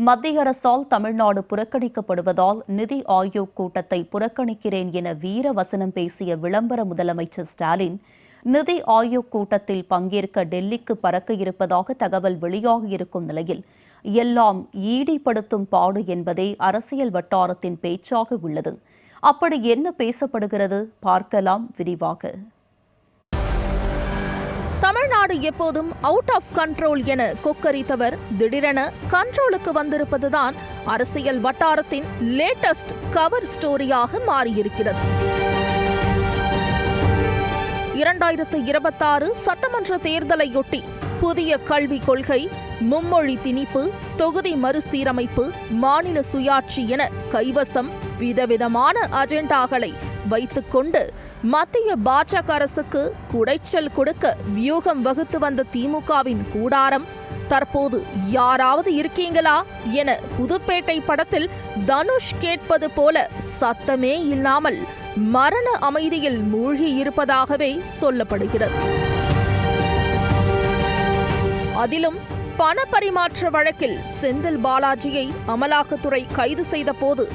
மத்திய அரசால் தமிழ்நாடு புறக்கணிக்கப்படுவதால் நிதி ஆயோக் கூட்டத்தை புறக்கணிக்கிறேன் என வீரவசனம் பேசிய விளம்பர முதலமைச்சர் ஸ்டாலின் நிதி ஆயோக் கூட்டத்தில் பங்கேற்க டெல்லிக்கு பறக்க இருப்பதாக தகவல் வெளியாகியிருக்கும் நிலையில் எல்லாம் ஈடிப்படுத்தும் பாடு என்பதே அரசியல் வட்டாரத்தின் பேச்சாக உள்ளது. அப்படி என்ன பேசப்படுகிறது பார்க்கலாம் விரிவாக. தமிழ்நாடு எப்போதும் அவுட் ஆஃப் கண்ட்ரோல் என கொக்கரித்தவர் திடீரென கண்ட்ரோலுக்கு வந்திருப்பதுதான் அரசியல் வட்டாரத்தின் லேட்டஸ்ட் கவர் ஸ்டோரியாக மாறியிருக்கிறது. 2026 சட்டமன்ற தேர்தலையொட்டி புதிய கல்விக் கொள்கை, மும்மொழி திணிப்பு, தொகுதி மறுசீரமைப்பு, மாநில சுயாட்சி என கைவசம் விதவிதமான அஜெண்டாக்களை வைத்துக்கொண்டு மத்திய பாஜக அரசுக்கு குடைச்சல் கொடுக்க வியூகம் வகுத்து வந்த திமுகவின் கூடாரம் தற்போது யாராவது இருக்கீங்களா என புதுப்பேட்டை படத்தில் தனுஷ் கேட்பது போல சத்தமே இல்லாமல் மரண அமைதியில் மூழ்கி இருப்பதாகவே சொல்லப்படுகிறது. அதிலும் பண பரிமாற்ற வழக்கில் செந்தில் பாலாஜியை அமலாக்கத்துறை கைது செய்த போது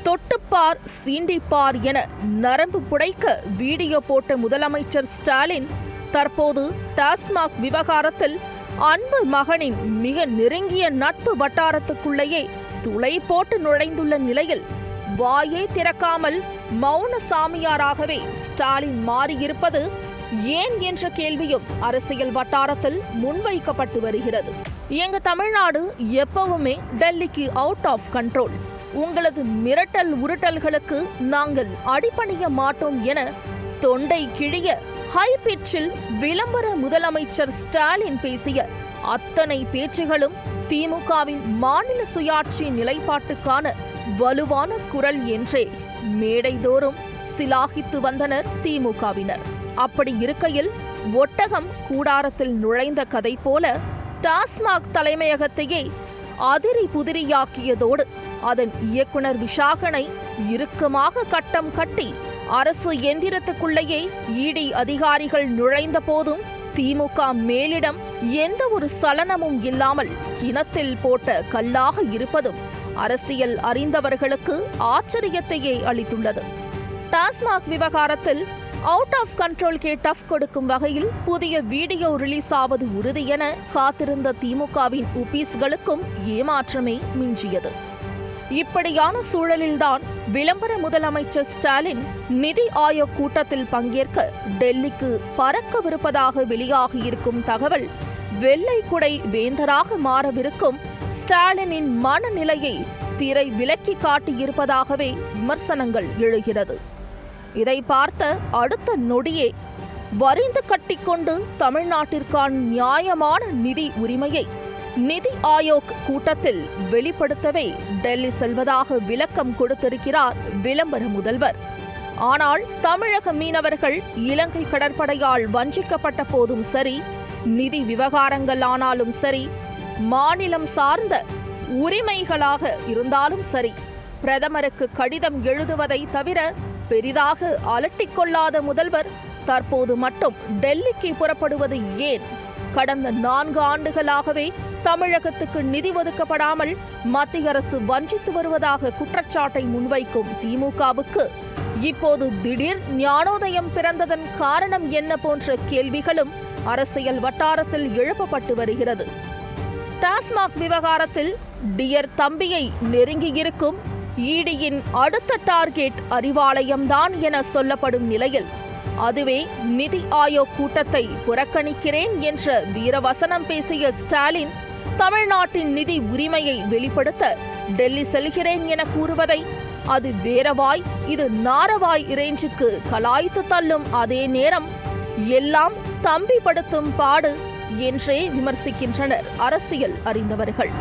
தொட்டுப்பார் சீண்டிப்பார் என நரம்பு புடைக்க வீடியோ போட்ட முதலமைச்சர் ஸ்டாலின் தற்போது டாஸ்மாக் விவகாரத்தில் அன்பு மகனின் மிக நெருங்கிய நட்பு வட்டாரத்துக்குள்ளேயே துளை போட்டு நுழைந்துள்ள நிலையில் வாயை திறக்காமல் மௌன சாமியாராகவே ஸ்டாலின் மாறியிருப்பது ஏன் என்ற கேள்வியும் அரசியல் வட்டாரத்தில் முன்வைக்கப்பட்டு வருகிறது. எங்க தமிழ்நாடு எப்பவுமே டெல்லிக்கு அவுட் ஆஃப் கண்ட்ரோல், உங்களது மிரட்டல் உருட்டல்களுக்கு நாங்கள் அடிபணிய மாட்டோம் என தொண்டை கிழிய ஹை பிட்சில் விளம்பர முதலமைச்சர் ஸ்டாலின் பேசிய அத்தனை பேச்சுகளும் திமுகவின் மாநில சுயாட்சி நிலைப்பாட்டுக்கான வலுவான குரல் என்றே மேடைதோறும் சிலாகித்து வந்தனர் திமுகவினர். அப்படி இருக்கையில் ஒட்டகம் கூடாரத்தில் நுழைந்த கதை போல டாஸ்மாக் தலைமையகத்தையே அதிரி புதிரியாக்கியதோடு அதன் இயக்குனர் விஷாகனை இறுக்கமாக கட்டம் கட்டி அரசு எந்திரத்துக்குள்ளேயே இடி அதிகாரிகள் நுழைந்த போதும் திமுக மேலிடம் எந்த ஒரு சலனமும் இல்லாமல் கிணத்தில் போட்ட கல்லாக இருப்பதும் அரசியல் அறிந்தவர்களுக்கு ஆச்சரியத்தையே அளித்துள்ளது. டாஸ்மாக் விவகாரத்தில் அவுட் ஆஃப் கண்ட்ரோல்கே டஃப் கொடுக்கும் வகையில் புதிய வீடியோ ரிலீஸ் ஆவது உறுதி என காத்திருந்த திமுகவின் உபீஸ்களுக்கும் ஏமாற்றமே மிஞ்சியது. இப்படியான சூழலில்தான் விளம்பர முதலமைச்சர் ஸ்டாலின் நிதி ஆயோக் கூட்டத்தில் பங்கேற்க டெல்லிக்கு பறக்கவிருப்பதாக வெளியாகியிருக்கும் தகவல் வெள்ளை குடை வேந்தராக மாறவிருக்கும் ஸ்டாலினின் மனநிலையை திரை விலக்கி காட்டியிருப்பதாகவே விமர்சனங்கள் எழுகிறது. இதை பார்த்த அடுத்த நொடியே வரிந்து கட்டிக்கொண்டு தமிழ்நாட்டிற்கான நியாயமான நிதி உரிமையை நிதி ஆயோக் கூட்டத்தில் வெளிப்படுத்தவே டெல்லி செல்வதாக விளக்கம் கொடுத்திருக்கிறார் விளம்பர முதல்வர். ஆனால் தமிழக மீனவர்கள் இலங்கை கடற்படையால் வஞ்சிக்கப்பட்ட போதும் சரி, நிதி விவகாரங்கள் ஆனாலும் சரி, மாநிலம் சார்ந்த உரிமைகளாக இருந்தாலும் சரி, பிரதமருக்கு கடிதம் எழுதுவதை தவிர பெரிதாக அலட்டிக்கொள்ளாத முதல்வர் தற்போது மட்டும் டெல்லிக்கு புறப்படுவது ஏன்? கடந்த 4 ஆண்டுகளாகவே தமிழகத்துக்கு நிதி ஒதுக்கப்படாமல் மத்திய அரசு வஞ்சித்து வருவதாக குற்றச்சாட்டை முன்வைக்கும் திமுகவுக்கு இப்போது திடீர் ஞானோதயம் பிறந்ததன் காரணம் என்ன போன்ற கேள்விகளும் அரசியல் வட்டாரத்தில் எழுப்பப்பட்டு வருகிறது. டாஸ்மாக் விவகாரத்தில் டியர் தம்பியை நெருங்கியிருக்கும் ஈடியின் அடுத்த டார்கெட் அறிவாலயம்தான் என சொல்லப்படும் நிலையில் அதுவே நிதி ஆயோக் கூட்டத்தை புறக்கணிக்கிறேன் என்ற வீரவசனம் பேசிய ஸ்டாலின் தமிழ்நாட்டின் நிதி உரிமையை வெளிப்படுத்த டெல்லி செல்கிறேன் என கூறுவதை அது வேறவாய் இது நாரவாய் ரேஞ்சுக்கு கலாய்த்து தள்ளும் அதே நேரம் எல்லாம் தம்பி படுத்தும் பாடு என்றே விமர்சிக்கின்றனர் அரசியல் அறிந்தவர்கள்.